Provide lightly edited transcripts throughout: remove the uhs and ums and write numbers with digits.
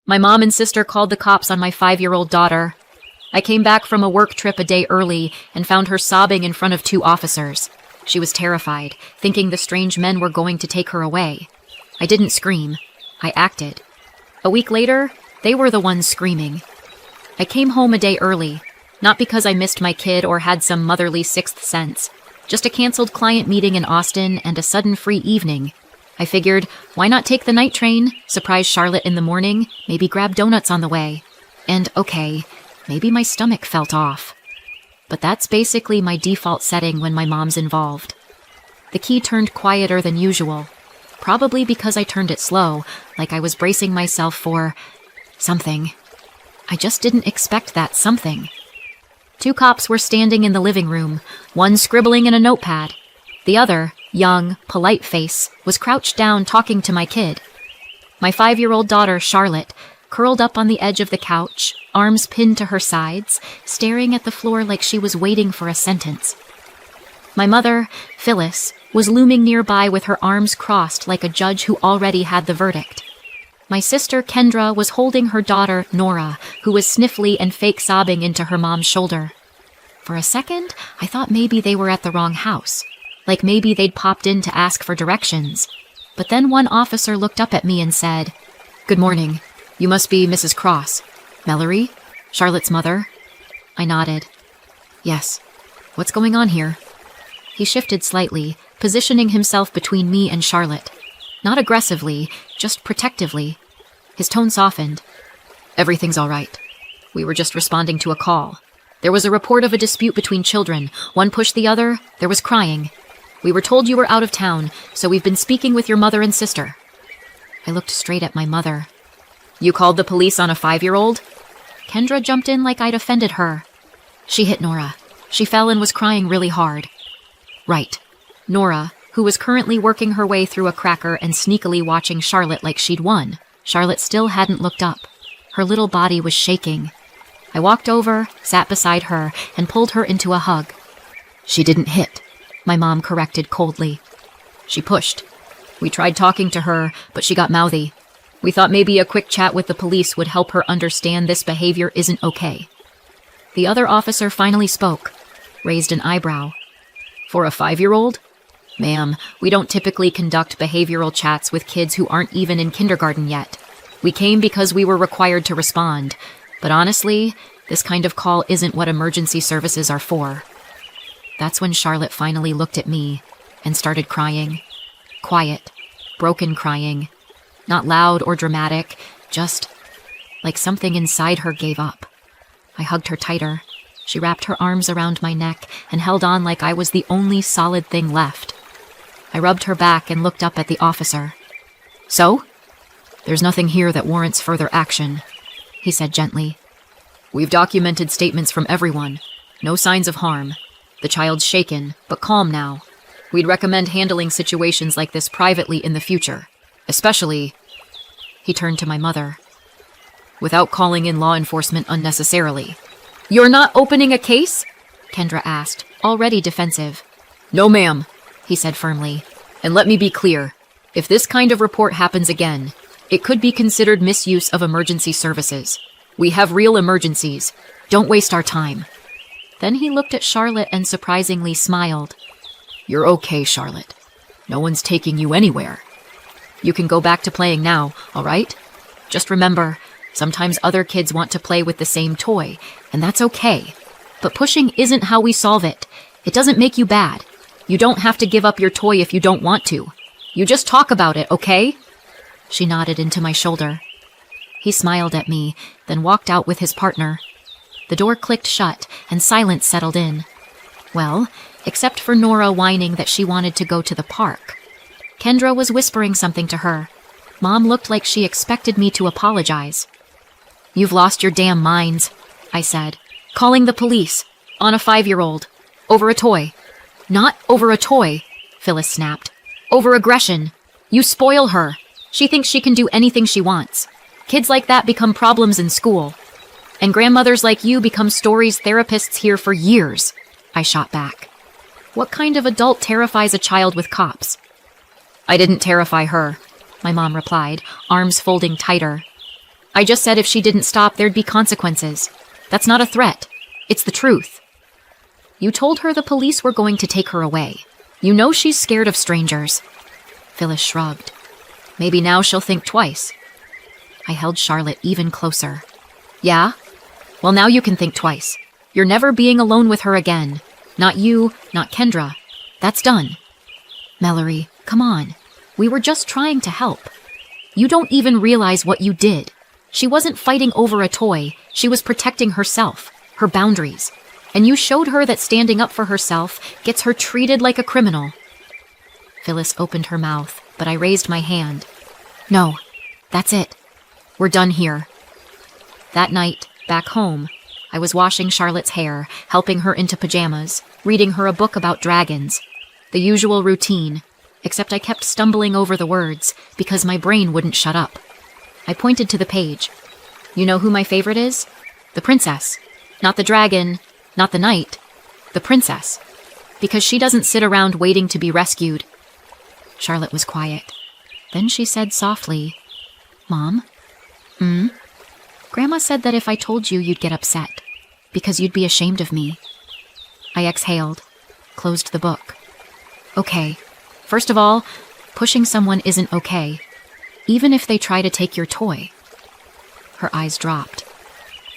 My mom and sister called the cops on my 5-year-old daughter. I came back from a work trip a day early and found her sobbing in front of 2 officers. She was terrified, thinking the strange men were going to take her away. I didn't scream. I acted. A week later, they were the ones screaming. I came home a day early, not because I missed my kid or had some motherly sixth sense, just a canceled client meeting in Austin and a sudden free evening. I figured, why not take the night train, surprise Charlotte in the morning, maybe grab donuts on the way. And okay, maybe my stomach felt off. But that's basically my default setting when my mom's involved. The key turned quieter than usual, probably because I turned it slow, like I was bracing myself for something. I just didn't expect that something. 2 cops were standing in the living room, one scribbling in a notepad. The other, young, polite face, was crouched down talking to my kid. My 5-year-old daughter, Charlotte, curled up on the edge of the couch, arms pinned to her sides, staring at the floor like she was waiting for a sentence. My mother, Phyllis, was looming nearby with her arms crossed like a judge who already had the verdict. My sister, Kendra, was holding her daughter, Nora, who was sniffly and fake sobbing into her mom's shoulder. For a second, I thought maybe they were at the wrong house, like maybe they'd popped in to ask for directions. But then one officer looked up at me and said, "Good morning. You must be Mrs. Cross. Mallory? Charlotte's mother?" I nodded. "Yes. What's going on here?" He shifted slightly, positioning himself between me and Charlotte. Not aggressively, just protectively. His tone softened. "Everything's all right. We were just responding to a call. There was a report of a dispute between children. One pushed the other. There was crying. We were told you were out of town, so we've been speaking with your mother and sister." I looked straight at my mother. "You called the police on a 5-year-old? Kendra jumped in like I'd offended her. "She hit Nora. She fell and was crying really hard." "Right." Nora, who was currently working her way through a cracker and sneakily watching Charlotte like she'd won. Charlotte still hadn't looked up. Her little body was shaking. I walked over, sat beside her, and pulled her into a hug. "She didn't hit," my mom corrected coldly. "She pushed. We tried talking to her, but she got mouthy. We thought maybe a quick chat with the police would help her understand this behavior isn't okay." The other officer finally spoke, raised an eyebrow. "For a 5-year-old? Ma'am, we don't typically conduct behavioral chats with kids who aren't even in kindergarten yet. We came because we were required to respond, but honestly, this kind of call isn't what emergency services are for." That's when Charlotte finally looked at me and started crying. Quiet, broken crying. Not loud or dramatic, just like something inside her gave up. I hugged her tighter. She wrapped her arms around my neck and held on like I was the only solid thing left. I rubbed her back and looked up at the officer. "So? There's nothing here that warrants further action," he said gently. "We've documented statements from everyone. No signs of harm. The child's shaken, but calm now. We'd recommend handling situations like this privately in the future, especially," he turned to my mother, "without calling in law enforcement unnecessarily." "You're not opening a case?" Kendra asked, already defensive. "No, ma'am," he said firmly. "And let me be clear. If this kind of report happens again, it could be considered misuse of emergency services. We have real emergencies. Don't waste our time." Then he looked at Charlotte and surprisingly smiled. "You're okay, Charlotte. No one's taking you anywhere. You can go back to playing now, all right? Just remember, sometimes other kids want to play with the same toy, and that's okay. But pushing isn't how we solve it. It doesn't make you bad. You don't have to give up your toy if you don't want to. You just talk about it, okay?" She nodded into my shoulder. He smiled at me, then walked out with his partner. The door clicked shut, and silence settled in. Well, except for Nora whining that she wanted to go to the park. Kendra was whispering something to her. Mom looked like she expected me to apologize. "You've lost your damn minds," I said. "Calling the police. On a 5-year-old. Over a toy." "Not over a toy," Phyllis snapped. "Over aggression. You spoil her. She thinks she can do anything she wants. Kids like that become problems in school. And grandmothers like you become stories therapists hear for years," I shot back. "What kind of adult terrifies a child with cops?" "I didn't terrify her," my mom replied, arms folding tighter. I just said if she didn't stop, there'd be consequences. That's not a threat. It's the truth. You told her the police were going to take her away. You know she's scared of strangers. Phyllis shrugged. Maybe now she'll think twice. I held Charlotte even closer. Yeah? Well, now you can think twice. You're never being alone with her again. Not you, not Kendra. That's done. Mallory, come on. We were just trying to help. You don't even realize what you did. She wasn't fighting over a toy. She was protecting herself, her boundaries. And you showed her that standing up for herself gets her treated like a criminal. Phyllis opened her mouth, but I raised my hand. No, that's it. We're done here. That night, back home, I was washing Charlotte's hair, helping her into pajamas, reading her a book about dragons. The usual routine, except I kept stumbling over the words because my brain wouldn't shut up. I pointed to the page. You know who my favorite is? The princess. Not the dragon, not the knight. The princess. Because she doesn't sit around waiting to be rescued. Charlotte was quiet. Then she said softly, Mom? Grandma said that if I told you, you'd get upset, because you'd be ashamed of me. I exhaled, closed the book. Okay. First of all, pushing someone isn't okay, even if they try to take your toy. Her eyes dropped.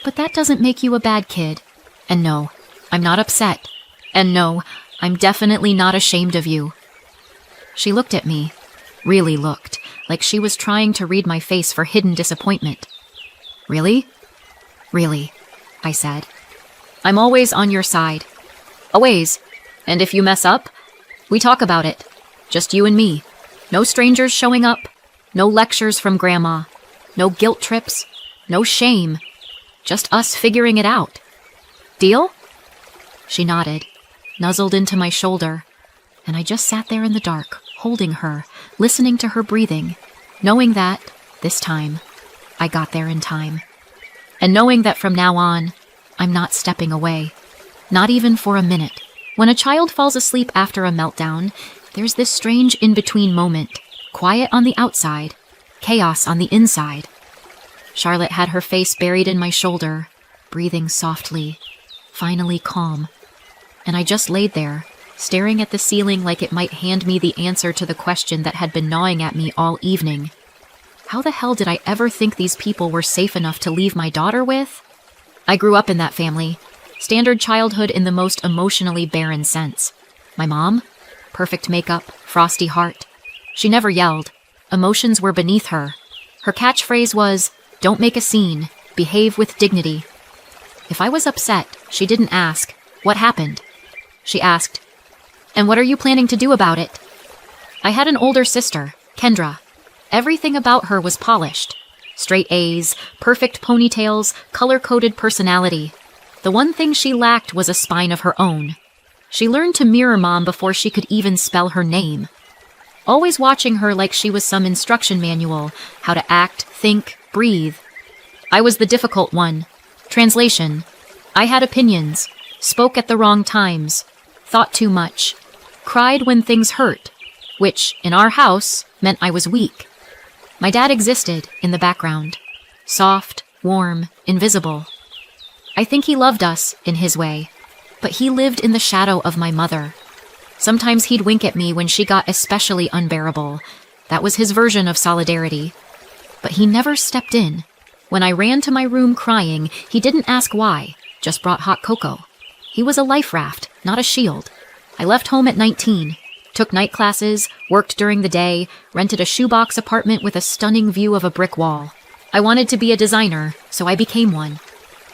But that doesn't make you a bad kid. And no, I'm not upset. And no, I'm definitely not ashamed of you. She looked at me, really looked, like she was trying to read my face for hidden disappointment. Really? Really, I said. I'm always on your side. Always. And if you mess up, we talk about it. Just you and me. No strangers showing up. No lectures from Grandma. No guilt trips. No shame. Just us figuring it out. Deal? She nodded, nuzzled into my shoulder, and I just sat there in the dark, holding her, listening to her breathing, knowing that, this time, I got there in time. And knowing that from now on, I'm not stepping away. Not even for a minute. When a child falls asleep after a meltdown, there's this strange in-between moment, quiet on the outside, chaos on the inside. Charlotte had her face buried in my shoulder, breathing softly, finally calm. And I just laid there, staring at the ceiling like it might hand me the answer to the question that had been gnawing at me all evening. How the hell did I ever think these people were safe enough to leave my daughter with? I grew up in that family. Standard childhood in the most emotionally barren sense. My mom? Perfect makeup, frosty heart. She never yelled. Emotions were beneath her. Her catchphrase was, "Don't make a scene. Behave with dignity." If I was upset, she didn't ask, "What happened?" She asked, "And what are you planning to do about it?" I had an older sister, Kendra. Everything about her was polished. Straight A's, perfect ponytails, color-coded personality. The one thing she lacked was a spine of her own. She learned to mirror Mom before she could even spell her name. Always watching her like she was some instruction manual, how to act, think, breathe. I was the difficult one. Translation. I had opinions, spoke at the wrong times, thought too much, cried when things hurt, which, in our house, meant I was weak. My dad existed in the background, soft, warm, invisible. I think he loved us in his way, but he lived in the shadow of my mother. Sometimes he'd wink at me when she got especially unbearable. That was his version of solidarity. But he never stepped in. When I ran to my room crying, he didn't ask why, just brought hot cocoa. He was a life raft, not a shield. I left home at 19, took night classes, worked during the day, rented a shoebox apartment with a stunning view of a brick wall. I wanted to be a designer, so I became one.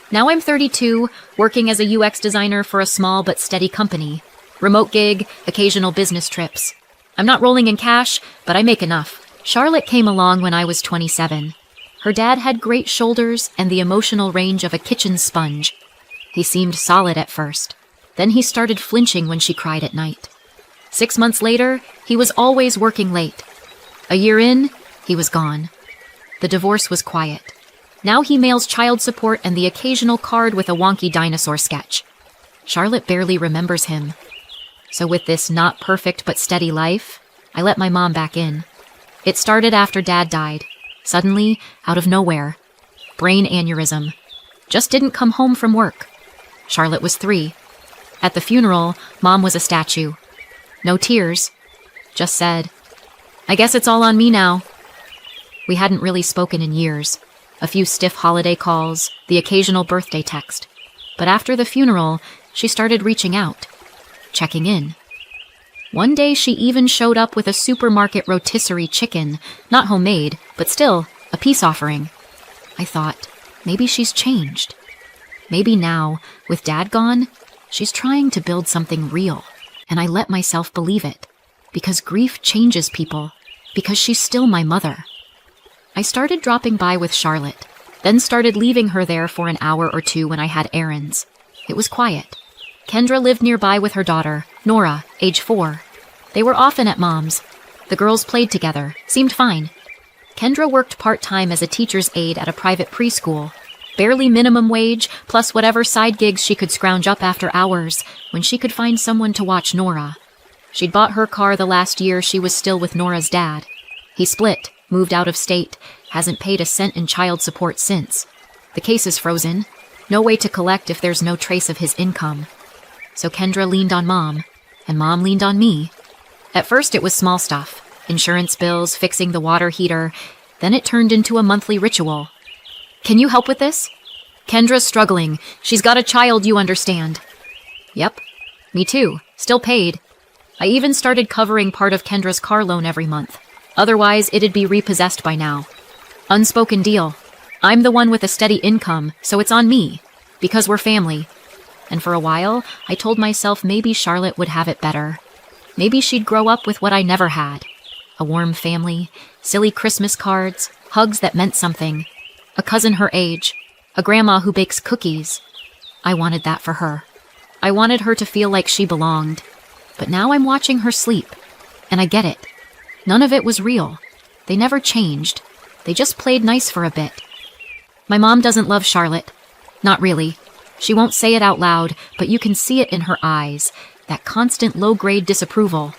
Now I'm 32, working as a UX designer for a small but steady company. Remote gig, occasional business trips. I'm not rolling in cash, but I make enough. Charlotte came along when I was 27. Her dad had great shoulders and the emotional range of a kitchen sponge. He seemed solid at first. Then he started flinching when she cried at night. 6 months later, he was always working late. A year in, he was gone. The divorce was quiet. Now he mails child support and the occasional card with a wonky dinosaur sketch. Charlotte barely remembers him. So with this not perfect but steady life, I let my mom back in. It started after Dad died. Suddenly, out of nowhere. brain aneurysm. Just didn't come home from work. Charlotte was 3. At the funeral, Mom was a statue. No tears. Just said, "I guess it's all on me now." We hadn't really spoken in years. A few stiff holiday calls, the occasional birthday text. But after the funeral, she started reaching out, checking in. One day she even showed up with a supermarket rotisserie chicken, not homemade, but still a peace offering. I thought, maybe she's changed. Maybe now, with Dad gone, she's trying to build something real. And I let myself believe it. Because grief changes people. Because she's still my mother. I started dropping by with Charlotte, then started leaving her there for an hour or two when I had errands. It was quiet. Kendra lived nearby with her daughter, Nora, age 4. They were often at Mom's. The girls played together, seemed fine. Kendra worked part-time as a teacher's aide at a private preschool. Barely minimum wage, plus whatever side gigs she could scrounge up after hours, when she could find someone to watch Nora. She'd bought her car the last year she was still with Nora's dad. He split, moved out of state, hasn't paid a cent in child support since. The case is frozen. No way to collect if there's no trace of his income. So Kendra leaned on Mom, and Mom leaned on me. At first it was small stuff. Insurance bills, fixing the water heater. Then it turned into a monthly ritual. "Can you help with this? Kendra's struggling. She's got a child, you understand." "Yep. Me too. Still paid. I even started covering part of Kendra's car loan every month. Otherwise, it'd be repossessed by now. Unspoken deal. I'm the one with a steady income, so it's on me. Because we're family." And for a while, I told myself maybe Charlotte would have it better. Maybe she'd grow up with what I never had. A warm family, silly Christmas cards, hugs that meant something, a cousin her age, a grandma who bakes cookies. I wanted that for her. I wanted her to feel like she belonged. But now I'm watching her sleep, and I get it. None of it was real. They never changed. They just played nice for a bit. My mom doesn't love Charlotte. Not really. She won't say it out loud, but you can see it in her eyes, that constant low-grade disapproval.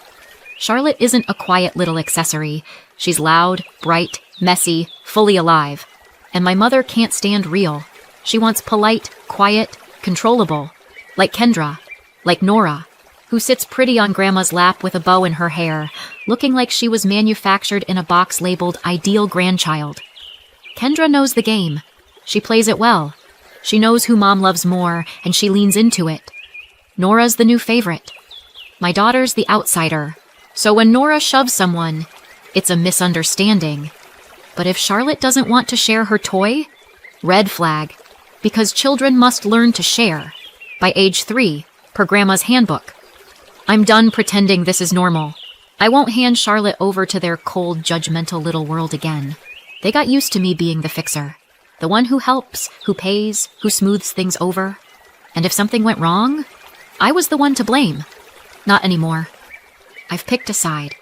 Charlotte isn't a quiet little accessory. She's loud, bright, messy, fully alive. And my mother can't stand real. She wants polite, quiet, controllable. Like Kendra. Like Nora, who sits pretty on Grandma's lap with a bow in her hair, looking like she was manufactured in a box labeled Ideal Grandchild. Kendra knows the game. She plays it well. She knows who Mom loves more, and she leans into it. Nora's the new favorite. My daughter's the outsider. So when Nora shoves someone, it's a misunderstanding. But if Charlotte doesn't want to share her toy, red flag. Because children must learn to share. By age 3, per Grandma's handbook. I'm done pretending this is normal. I won't hand Charlotte over to their cold, judgmental little world again. They got used to me being the fixer. The one who helps, who pays, who smooths things over. And if something went wrong, I was the one to blame. Not anymore. I've picked a side.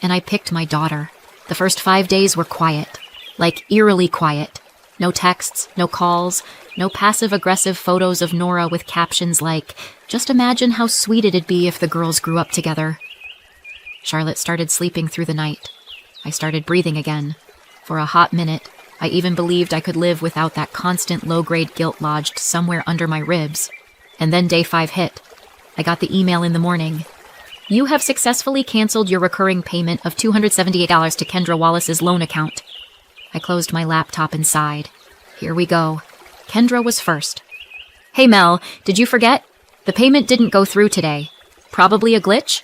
And I picked my daughter. The first 5 days were quiet. Like eerily quiet. No texts, no calls, no passive-aggressive photos of Nora with captions like, "Just imagine how sweet it'd be if the girls grew up together." Charlotte started sleeping through the night. I started breathing again. For a hot minute, I even believed I could live without that constant low-grade guilt lodged somewhere under my ribs. And then day 5 hit. I got the email in the morning. "You have successfully canceled your recurring payment of $278 to Kendra Wallace's loan account." I closed my laptop and sighed. Here we go. Kendra was first. "Hey Mel, did you forget? The payment didn't go through today. Probably a glitch?"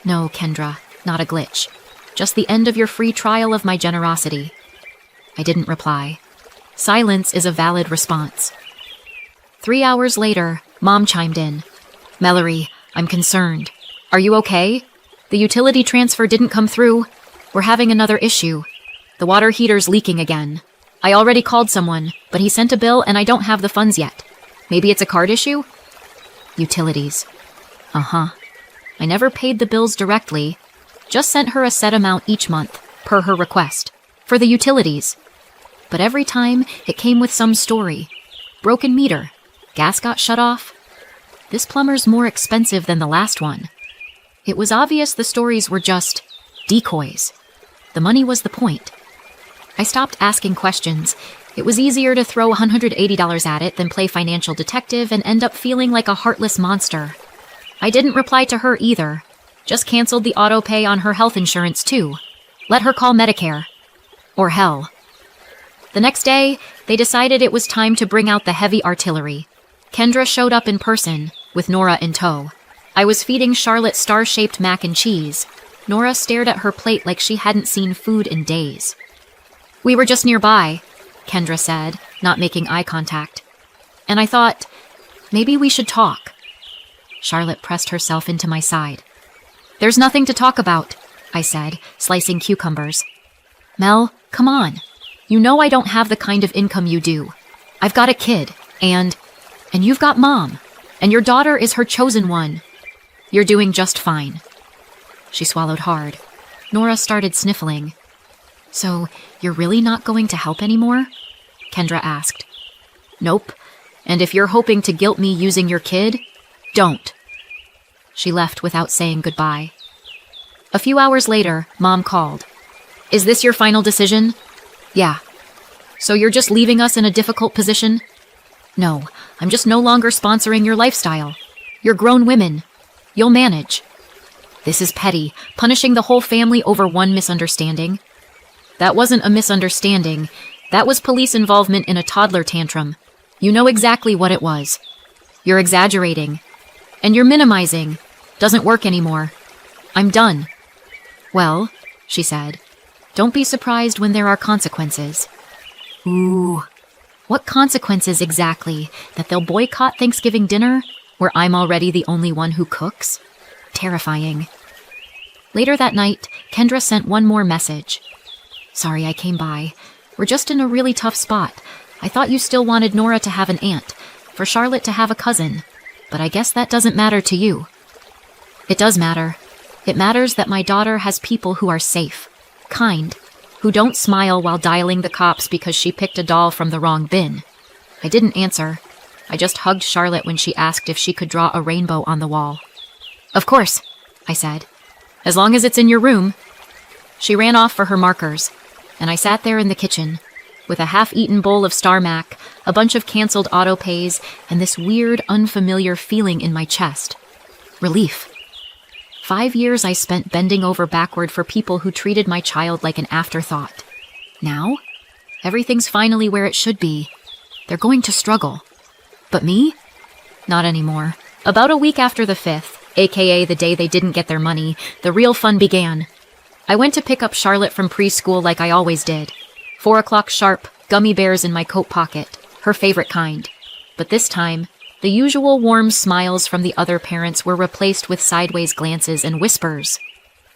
"No, Kendra, not a glitch. Just the end of your free trial of my generosity." I didn't reply. Silence is a valid response. 3 hours later, Mom chimed in. "Mallory, I'm concerned. Are you okay? The utility transfer didn't come through. We're having another issue. The water heater's leaking again. I already called someone, but he sent a bill and I don't have the funds yet. Maybe it's a card issue?" Utilities. Uh-huh. I never paid the bills directly. Just sent her a set amount each month, per her request, for the utilities. But every time, it came with some story. Broken meter. Gas got shut off. This plumber's more expensive than the last one. It was obvious the stories were just decoys. The money was the point. I stopped asking questions, It was easier to throw $180 at it than play financial detective and end up feeling like a heartless monster. I didn't reply to her either. Just canceled the auto pay on her health insurance too. Let her call Medicare. Or hell. The next day, they decided it was time to bring out the heavy artillery. Kendra showed up in person, with Nora in tow. I was feeding Charlotte star-shaped mac and cheese. Nora stared at her plate like she hadn't seen food in days. "We were just nearby," Kendra said, not making eye contact. And I thought, maybe we should talk. Charlotte pressed herself into my side. "There's nothing to talk about," I said, slicing cucumbers. "Mel, come on. You know I don't have the kind of income you do. I've got a kid, and you've got Mom, and your daughter is her chosen one. You're doing just fine." She swallowed hard. Nora started sniffling. "So, you're really not going to help anymore?" Kendra asked. "Nope. And if you're hoping to guilt me using your kid, don't." She left without saying goodbye. A few hours later, Mom called. "Is this your final decision?" "Yeah." "So you're just leaving us in a difficult position?" "No, I'm just no longer sponsoring your lifestyle. You're grown women. You'll manage." "This is petty, punishing the whole family over one misunderstanding." "That wasn't a misunderstanding. That was police involvement in a toddler tantrum. You know exactly what it was. You're exaggerating. And you're minimizing. Doesn't work anymore. I'm done." "Well," she said, "don't be surprised when there are consequences." Ooh. What consequences exactly? That they'll boycott Thanksgiving dinner, where I'm already the only one who cooks? Terrifying. Later that night, Kendra sent one more message. "Sorry I came by. We're just in a really tough spot. I thought you still wanted Nora to have an aunt, for Charlotte to have a cousin, but I guess that doesn't matter to you." "It does matter. It matters that my daughter has people who are safe, kind, who don't smile while dialing the cops because she picked a doll from the wrong bin." I didn't answer. I just hugged Charlotte when she asked if she could draw a rainbow on the wall. "Of course," I said. "As long as it's in your room." She ran off for her markers, and I sat there in the kitchen, with a half-eaten bowl of Star Mac, a bunch of canceled auto pays, and this weird, unfamiliar feeling in my chest. Relief. 5 years I spent bending over backward for people who treated my child like an afterthought. Now, everything's finally where it should be. They're going to struggle. But me? Not anymore. About a week after the 5th, aka the day they didn't get their money, the real fun began. I went to pick up Charlotte from preschool like I always did. 4 o'clock sharp, gummy bears in my coat pocket, her favorite kind. But this time, the usual warm smiles from the other parents were replaced with sideways glances and whispers.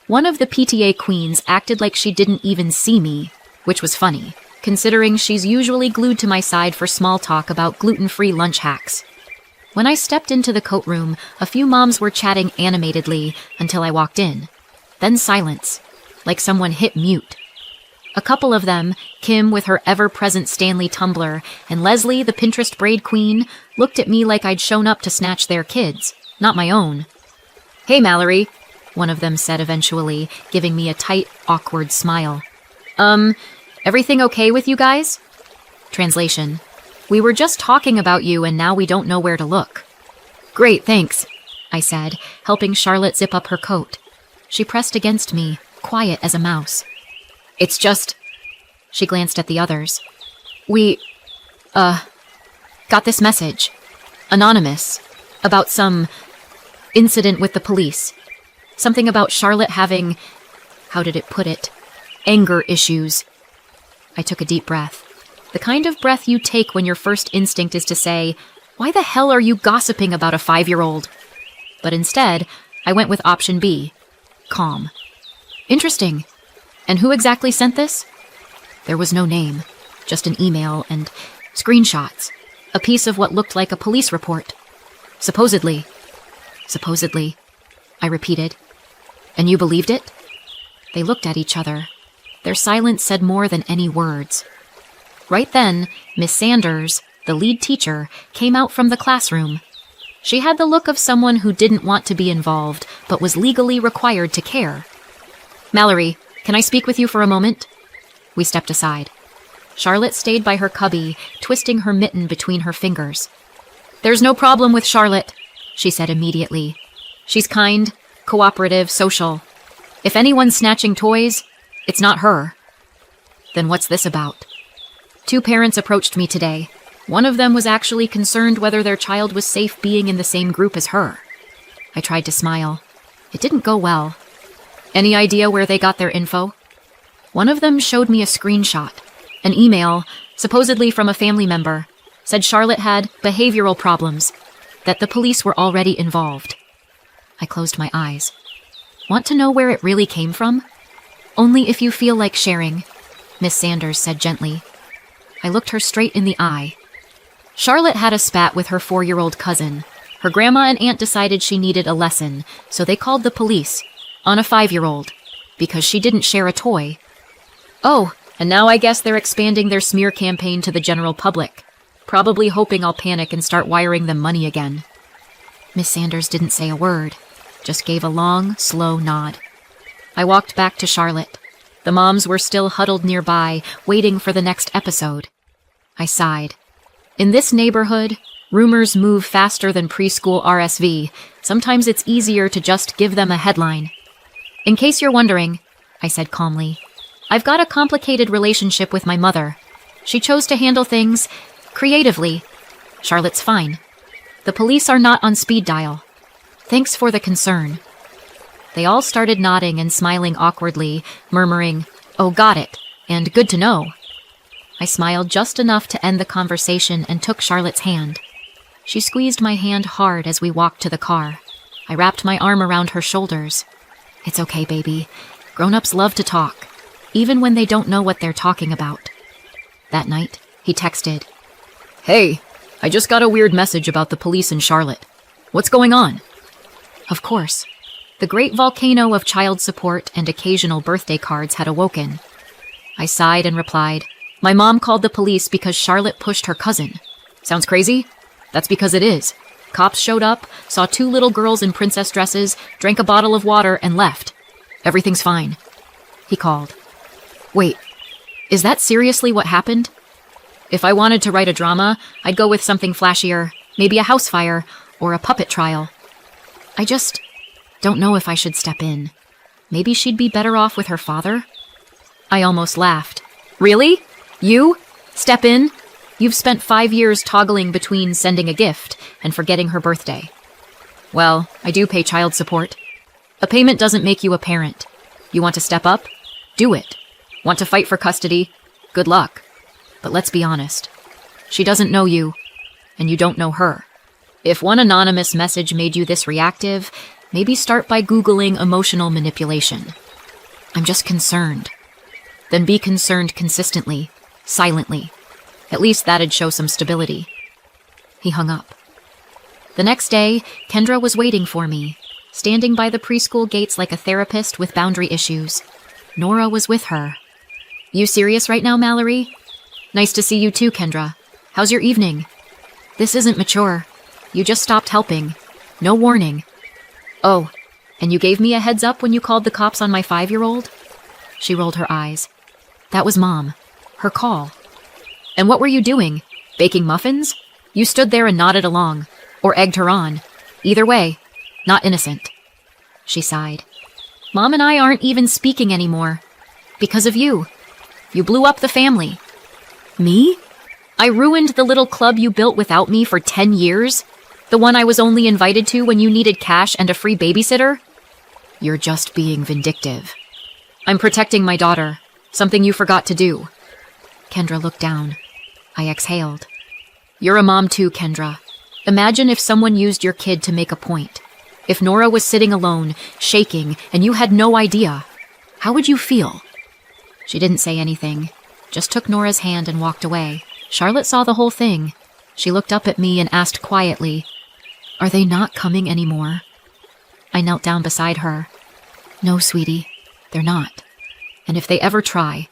One of the PTA queens acted like she didn't even see me, which was funny, considering she's usually glued to my side for small talk about gluten-free lunch hacks. When I stepped into the coat room, a few moms were chatting animatedly until I walked in. Then silence, like someone hit mute. A couple of them, Kim with her ever-present Stanley tumbler, and Leslie, the Pinterest braid queen, looked at me like I'd shown up to snatch their kids, not my own. "Hey, Mallory," one of them said eventually, giving me a tight, awkward smile. Everything okay with you guys?" Translation: "We were just talking about you and now we don't know where to look." "Great, thanks," I said, helping Charlotte zip up her coat. She pressed against me, quiet as a mouse. "It's just..." She glanced at the others. "We, got this message. Anonymous. About some incident with the police. Something about Charlotte having... how did it put it? Anger issues." I took a deep breath. The kind of breath you take when your first instinct is to say, "Why the hell are you gossiping about a 5-year-old?" But instead, I went with option B. Calm. "Interesting. And who exactly sent this?" There was no name, just an email and screenshots. A piece of what looked like a police report. Supposedly. Supposedly, I repeated. "And you believed it?" They looked at each other. Their silence said more than any words. Right then, Miss Sanders, the lead teacher, came out from the classroom. She had the look of someone who didn't want to be involved, but was legally required to care. "Mallory, can I speak with you for a moment?" We stepped aside. Charlotte stayed by her cubby, twisting her mitten between her fingers. "There's no problem with Charlotte," she said immediately. "She's kind, cooperative, social. If anyone's snatching toys, it's not her." "Then what's this about?" "Two parents approached me today. One of them was actually concerned whether their child was safe being in the same group as her." I tried to smile. It didn't go well. "Any idea where they got their info?" "One of them showed me a screenshot. An email, supposedly from a family member, said Charlotte had behavioral problems, that the police were already involved." I closed my eyes. "Want to know where it really came from?" "Only if you feel like sharing," Miss Sanders said gently. I looked her straight in the eye. Charlotte had a spat with her 4-year-old cousin. Her grandma and aunt decided she needed a lesson, so they called the police on a 5-year-old because she didn't share a toy. "Oh, and now I guess they're expanding their smear campaign to the general public, probably hoping I'll panic and start wiring them money again." Miss Sanders didn't say a word, just gave a long, slow nod. I walked back to Charlotte. The moms were still huddled nearby, waiting for the next episode. I sighed. In this neighborhood, rumors move faster than preschool RSV. Sometimes it's easier to just give them a headline. "In case you're wondering," I said calmly, "I've got a complicated relationship with my mother. She chose to handle things creatively. Charlotte's fine. The police are not on speed dial. Thanks for the concern." They all started nodding and smiling awkwardly, murmuring, "Oh, got it," and "good to know." I smiled just enough to end the conversation and took Charlotte's hand. She squeezed my hand hard as we walked to the car. I wrapped my arm around her shoulders. "It's okay, baby. Grown-ups love to talk, even when they don't know what they're talking about." That night, he texted, "Hey, I just got a weird message about the police in Charlotte. What's going on?" Of course. The great volcano of child support and occasional birthday cards had awoken. I sighed and replied, "My mom called the police because Charlotte pushed her cousin. Sounds crazy? That's because it is. Cops showed up, saw 2 little girls in princess dresses, drank a bottle of water, and left. Everything's fine." He called. "Wait, is that seriously what happened?" If I wanted to write a drama, I'd go with something flashier, maybe a house fire or a puppet trial. I just don't know if I should step in. Maybe she'd be better off with her father? I almost laughed. "Really? You? Step in? You've spent 5 years toggling between sending a gift and forgetting her birthday." "Well, I do pay child support. A payment doesn't make you a parent. You want to step up? Do it. Want to fight for custody? Good luck. But let's be honest. She doesn't know you, and you don't know her. If one anonymous message made you this reactive, maybe start by Googling emotional manipulation. I'm just concerned." "Then be concerned consistently, silently. At least that'd show some stability." He hung up. The next day, Kendra was waiting for me, standing by the preschool gates like a therapist with boundary issues. Nora was with her. "You serious right now, Mallory?" "Nice to see you too, Kendra. How's your evening?" "This isn't mature. You just stopped helping. No warning." "Oh, and you gave me a heads up when you called the cops on my 5-year-old? She rolled her eyes. "That was Mom. Her call." "And what were you doing? Baking muffins?" "You stood there and nodded along. Or egged her on. Either way, not innocent." She sighed. "Mom and I aren't even speaking anymore. Because of you. You blew up the family." "Me? I ruined the little club you built without me for 10 years? The one I was only invited to when you needed cash and a free babysitter?" "You're just being vindictive." "I'm protecting my daughter. Something you forgot to do." Kendra looked down. I exhaled. "You're a mom too, Kendra. Imagine if someone used your kid to make a point. If Nora was sitting alone, shaking, and you had no idea. How would you feel?" She didn't say anything, just took Nora's hand and walked away. Charlotte saw the whole thing. She looked up at me and asked quietly, "Are they not coming anymore?" I knelt down beside her. "No, sweetie, they're not. And if they ever try,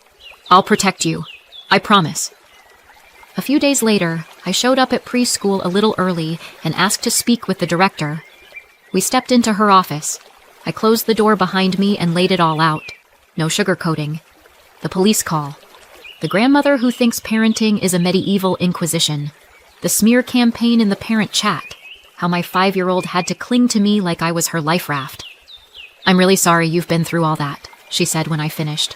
I'll protect you. I promise." A few days later, I showed up at preschool a little early and asked to speak with the director. We stepped into her office. I closed the door behind me and laid it all out. No sugarcoating. The police call. The grandmother who thinks parenting is a medieval inquisition. The smear campaign in the parent chat. How my 5-year-old had to cling to me like I was her life raft. "I'm really sorry you've been through all that," she said when I finished.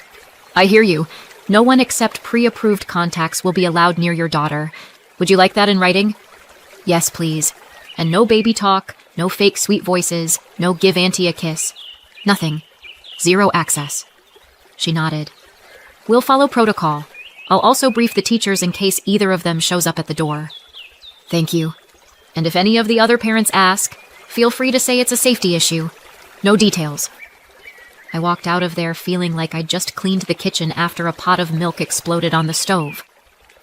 "I hear you. No one except pre-approved contacts will be allowed near your daughter. Would you like that in writing?" "Yes, please. And no baby talk, no fake sweet voices, no give auntie a kiss. Nothing. 0 access." She nodded. "We'll follow protocol. I'll also brief the teachers in case either of them shows up at the door." "Thank you. And if any of the other parents ask, feel free to say it's a safety issue. No details." I walked out of there feeling like I'd just cleaned the kitchen after a pot of milk exploded on the stove.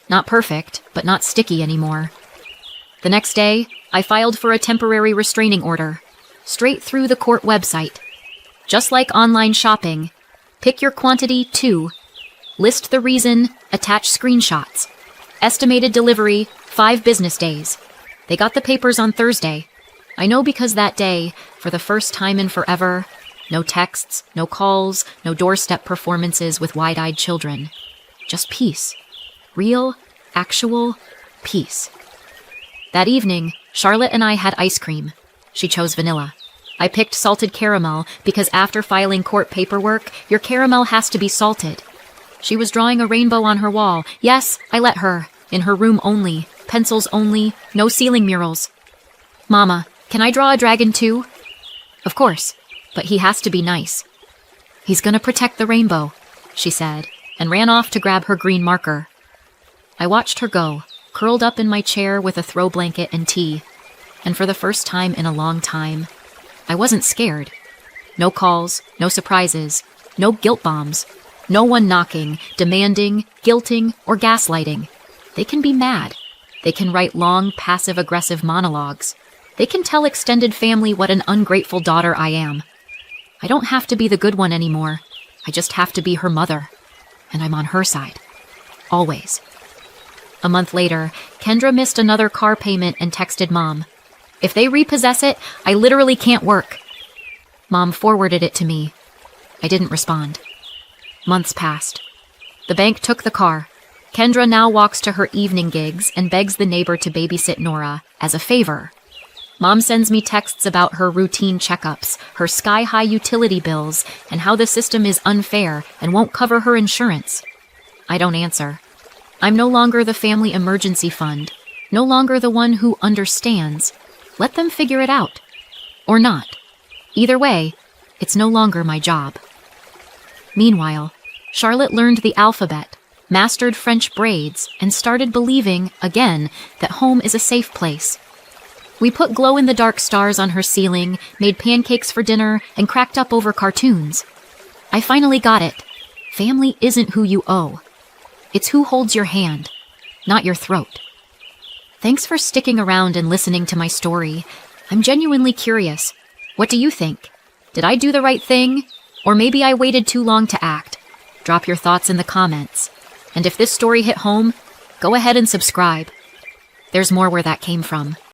Not perfect, but not sticky anymore. The next day, I filed for a temporary restraining order, straight through the court website. Just like online shopping, pick your quantity too. List the reason, attach screenshots. Estimated delivery, 5 business days. They got the papers on Thursday. I know because that day, for the first time in forever, no texts, no calls, no doorstep performances with wide-eyed children. Just peace. Real, actual peace. That evening, Charlotte and I had ice cream. She chose vanilla. I picked salted caramel because after filing court paperwork, your caramel has to be salted. She was drawing a rainbow on her wall. Yes, I let her. In her room only. Pencils only. No ceiling murals. "Mama, can I draw a dragon too?" "Of course, but he has to be nice." "He's gonna protect the rainbow," she said, and ran off to grab her green marker. I watched her go, curled up in my chair with a throw blanket and tea, and for the first time in a long time, I wasn't scared. No calls, no surprises, no guilt bombs, no one knocking, demanding, guilting, or gaslighting. They can be mad. They can write long, passive-aggressive monologues. They can tell extended family what an ungrateful daughter I am. I don't have to be the good one anymore. I just have to be her mother. And I'm on her side. Always. A month later, Kendra missed another car payment and texted Mom. "If they repossess it, I literally can't work." Mom forwarded it to me. I didn't respond. Months passed. The bank took the car. Kendra now walks to her evening gigs and begs the neighbor to babysit Nora as a favor. Mom sends me texts about her routine checkups, her sky-high utility bills, and how the system is unfair and won't cover her insurance. I don't answer. I'm no longer the family emergency fund, no longer the one who understands. Let them figure it out. Or not. Either way, it's no longer my job. Meanwhile, Charlotte learned the alphabet, mastered French braids, and started believing, again, that home is a safe place. We put glow-in-the-dark stars on her ceiling, made pancakes for dinner, and cracked up over cartoons. I finally got it. Family isn't who you owe. It's who holds your hand, not your throat. Thanks for sticking around and listening to my story. I'm genuinely curious. What do you think? Did I do the right thing? Or maybe I waited too long to act? Drop your thoughts in the comments. And if this story hit home, go ahead and subscribe. There's more where that came from.